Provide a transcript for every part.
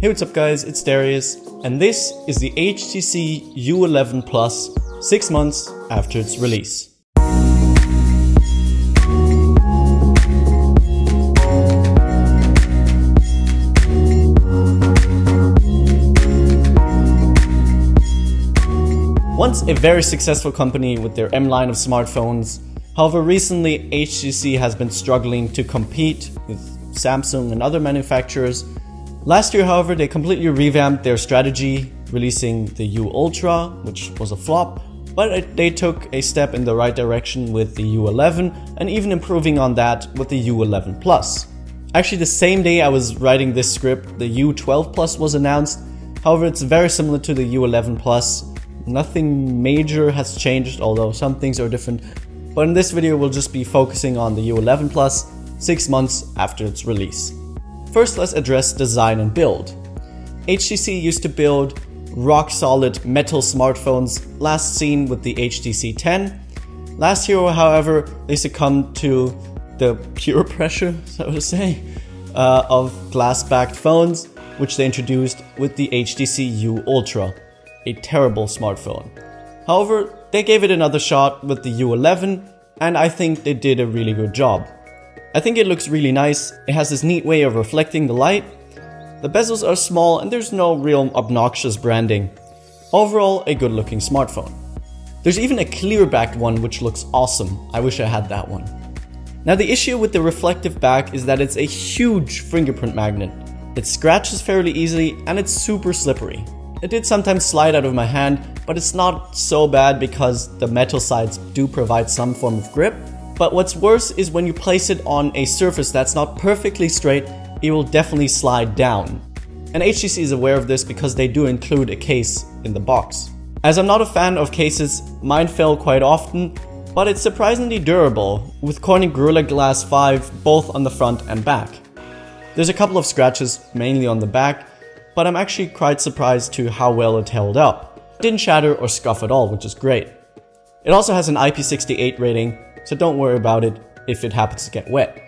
Hey, what's up guys, it's Darius, and this is the HTC U11 Plus 6 months after its release. Once a very successful company with their M line of smartphones, however recently HTC has been struggling to compete with Samsung and other manufacturers. Last year, however, they completely revamped their strategy, releasing the U Ultra, which was a flop, but they took a step in the right direction with the U11 and even improving on that with the U11 Plus. Actually, the same day I was writing this script, the U12 Plus was announced. However, it's very similar to the U11 Plus. Nothing major has changed, although some things are different. But in this video, we'll just be focusing on the U11 Plus 6 months after its release. First, let's address design and build. HTC used to build rock-solid metal smartphones, last seen with the HTC 10. Last year, however, they succumbed to the peer pressure, so to say, of glass-backed phones, which they introduced with the HTC U Ultra, a terrible smartphone. However, they gave it another shot with the U11, and I think they did a really good job. I think it looks really nice. It has this neat way of reflecting the light. The bezels are small and there's no real obnoxious branding. Overall, a good looking smartphone. There's even a clear backed one which looks awesome. I wish I had that one. Now the issue with the reflective back is that it's a huge fingerprint magnet. It scratches fairly easily and it's super slippery. It did sometimes slide out of my hand, but it's not so bad because the metal sides do provide some form of grip. But what's worse is when you place it on a surface that's not perfectly straight, it will definitely slide down. And HTC is aware of this because they do include a case in the box. As I'm not a fan of cases, mine fell quite often, but it's surprisingly durable, with Corning Gorilla Glass 5 both on the front and back. There's a couple of scratches, mainly on the back, but I'm actually quite surprised to how well it held up. It didn't shatter or scuff at all, which is great. It also has an IP68 rating, so don't worry about it if it happens to get wet.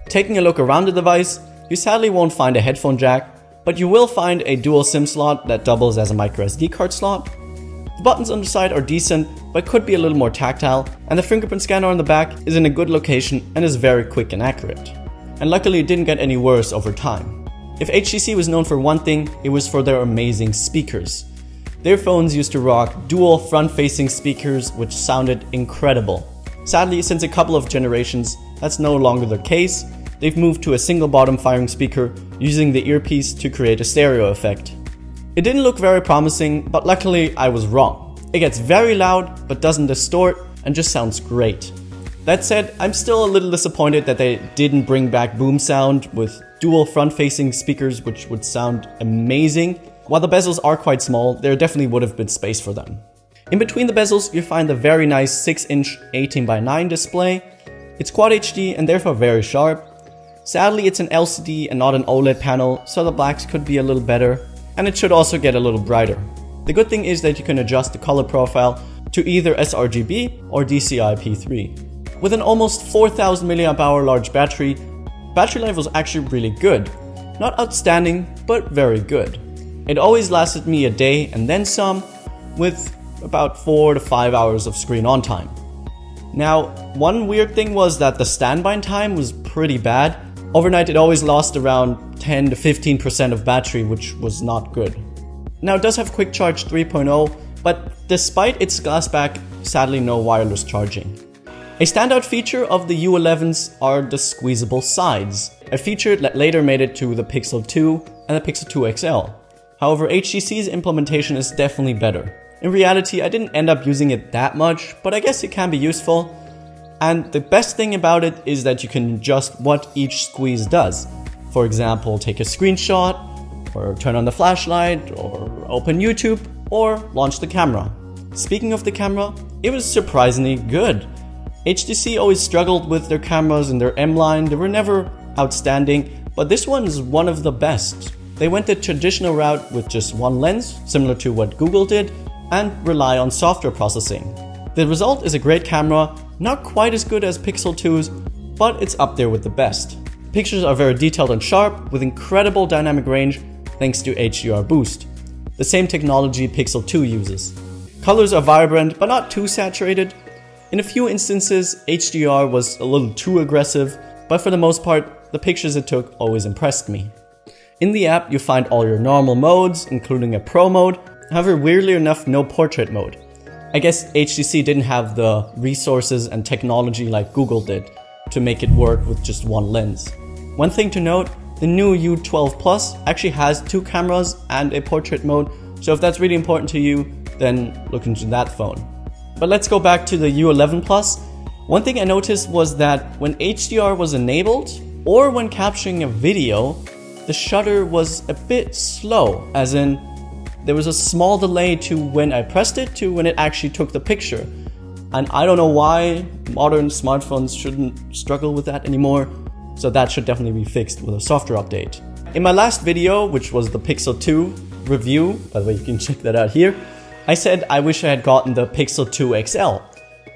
Taking a look around the device, you sadly won't find a headphone jack, but you will find a dual SIM slot that doubles as a microSD card slot. The buttons on the side are decent, but could be a little more tactile, and the fingerprint scanner on the back is in a good location and is very quick and accurate. And luckily it didn't get any worse over time. If HTC was known for one thing, it was for their amazing speakers. Their phones used to rock dual front-facing speakers which sounded incredible. Sadly, since a couple of generations, that's no longer the case. They've moved to a single bottom firing speaker using the earpiece to create a stereo effect. It didn't look very promising, but luckily I was wrong. It gets very loud, but doesn't distort and just sounds great. That said, I'm still a little disappointed that they didn't bring back boom sound with dual front-facing speakers, which would sound amazing. While the bezels are quite small, there definitely would have been space for them. In between the bezels, you find the very nice 6-inch 18:9 display. It's Quad HD and therefore very sharp. Sadly, it's an LCD and not an OLED panel, so the blacks could be a little better, and it should also get a little brighter. The good thing is that you can adjust the color profile to either sRGB or DCI-P3. With an almost 4000 mAh large battery life was actually really good. Not outstanding, but very good. It always lasted me a day and then some, with about 4 to 5 hours of screen on time. Now, one weird thing was that the standby time was pretty bad. Overnight it always lost around 10 to 15% of battery, which was not good. Now it does have Quick Charge 3.0, but despite its glass back, sadly no wireless charging. A standout feature of the U11s are the squeezable sides, a feature that later made it to the Pixel 2 and the Pixel 2 XL. However, HTC's implementation is definitely better. In reality, I didn't end up using it that much, but I guess it can be useful. And the best thing about it is that you can adjust what each squeeze does. For example, take a screenshot, or turn on the flashlight, or open YouTube, or launch the camera. Speaking of the camera, it was surprisingly good. HTC always struggled with their cameras in their M line. They were never outstanding, but this one is one of the best. They went the traditional route with just one lens, similar to what Google did, and rely on software processing. The result is a great camera, not quite as good as Pixel 2's, but it's up there with the best. Pictures are very detailed and sharp, with incredible dynamic range, thanks to HDR boost, the same technology Pixel 2 uses. Colors are vibrant but not too saturated. In a few instances, HDR was a little too aggressive, but for the most part, the pictures it took always impressed me. In the app, you find all your normal modes, including a Pro mode, however, weirdly enough, no portrait mode. I guess HTC didn't have the resources and technology like Google did to make it work with just one lens. One thing to note, the new U12 Plus actually has 2 cameras and a portrait mode, so if that's really important to you, then look into that phone. But let's go back to the U11 Plus. One thing I noticed was that when HDR was enabled, or when capturing a video, the shutter was a bit slow, as in, there was a small delay to when I pressed it to when it actually took the picture. And I don't know why modern smartphones shouldn't struggle with that anymore, so that should definitely be fixed with a software update. In my last video, which was the Pixel 2 review, by the way you can check that out here, I said I wish I had gotten the Pixel 2 XL.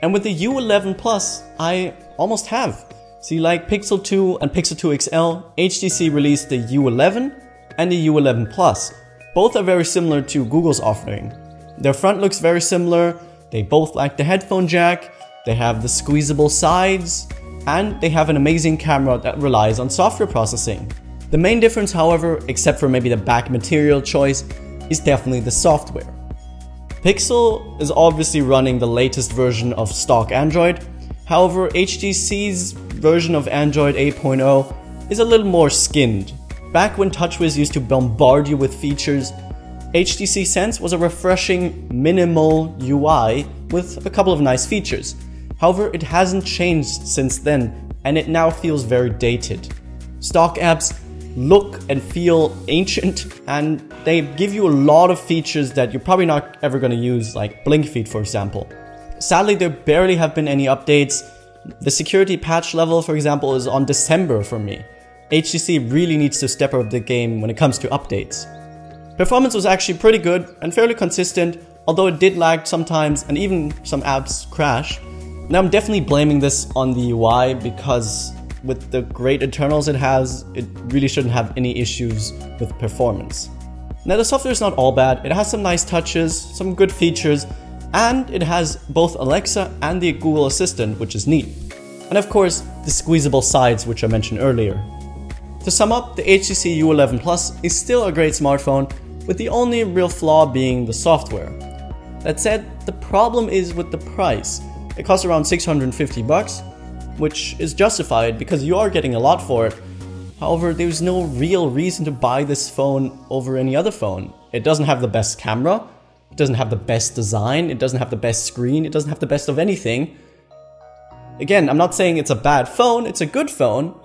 And with the U11 Plus, I almost have. See, like Pixel 2 and Pixel 2 XL, HTC released the U11 and the U11 Plus. Both are very similar to Google's offering. Their front looks very similar, they both lack the headphone jack, they have the squeezable sides, and they have an amazing camera that relies on software processing. The main difference, however, except for maybe the back material choice, is definitely the software. Pixel is obviously running the latest version of stock Android, however HTC's version of Android 8.0 is a little more skinned. Back when TouchWiz used to bombard you with features, HTC Sense was a refreshing, minimal UI with a couple of nice features. However, it hasn't changed since then, and it now feels very dated. Stock apps look and feel ancient, and they give you a lot of features that you're probably not ever going to use, like blink feed for example. Sadly, there barely have been any updates. The security patch level, for example, is on December for me. HTC really needs to step up the game when it comes to updates. Performance was actually pretty good and fairly consistent, although it did lag sometimes and even some apps crashed. Now I'm definitely blaming this on the UI because with the great internals it has, it really shouldn't have any issues with performance. Now the software is not all bad, it has some nice touches, some good features, and it has both Alexa and the Google Assistant, which is neat. And of course, the squeezable sides, which I mentioned earlier. To sum up, the HTC U11 Plus is still a great smartphone, with the only real flaw being the software. That said, the problem is with the price. It costs around $650, which is justified because you are getting a lot for it. However, there's no real reason to buy this phone over any other phone. It doesn't have the best camera, it doesn't have the best design, it doesn't have the best screen, it doesn't have the best of anything. Again, I'm not saying it's a bad phone, it's a good phone,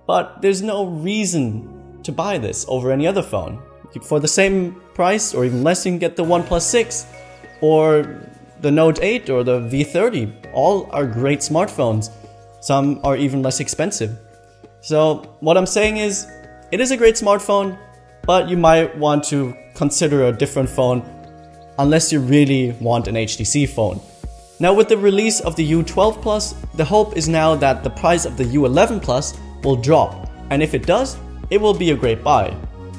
but there's no reason to buy this over any other phone. For the same price or even less, you can get the OnePlus 6 or the Note 8 or the V30. All are great smartphones. Some are even less expensive. So what I'm saying is, it is a great smartphone, but you might want to consider a different phone unless you really want an HTC phone. Now with the release of the U12 Plus, the hope is now that the price of the U11 Plus will drop, and if it does, it will be a great buy.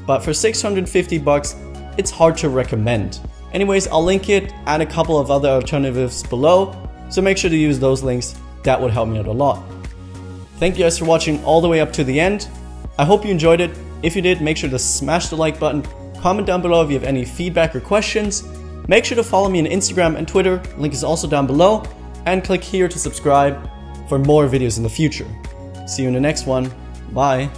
But for $650, it's hard to recommend. Anyways, I'll link it and a couple of other alternatives below, so make sure to use those links, that would help me out a lot. Thank you guys for watching all the way up to the end. I hope you enjoyed it. If you did, make sure to smash the like button, comment down below if you have any feedback or questions. Make sure to follow me on Instagram and Twitter, link is also down below, and click here to subscribe for more videos in the future. See you in the next one. Bye.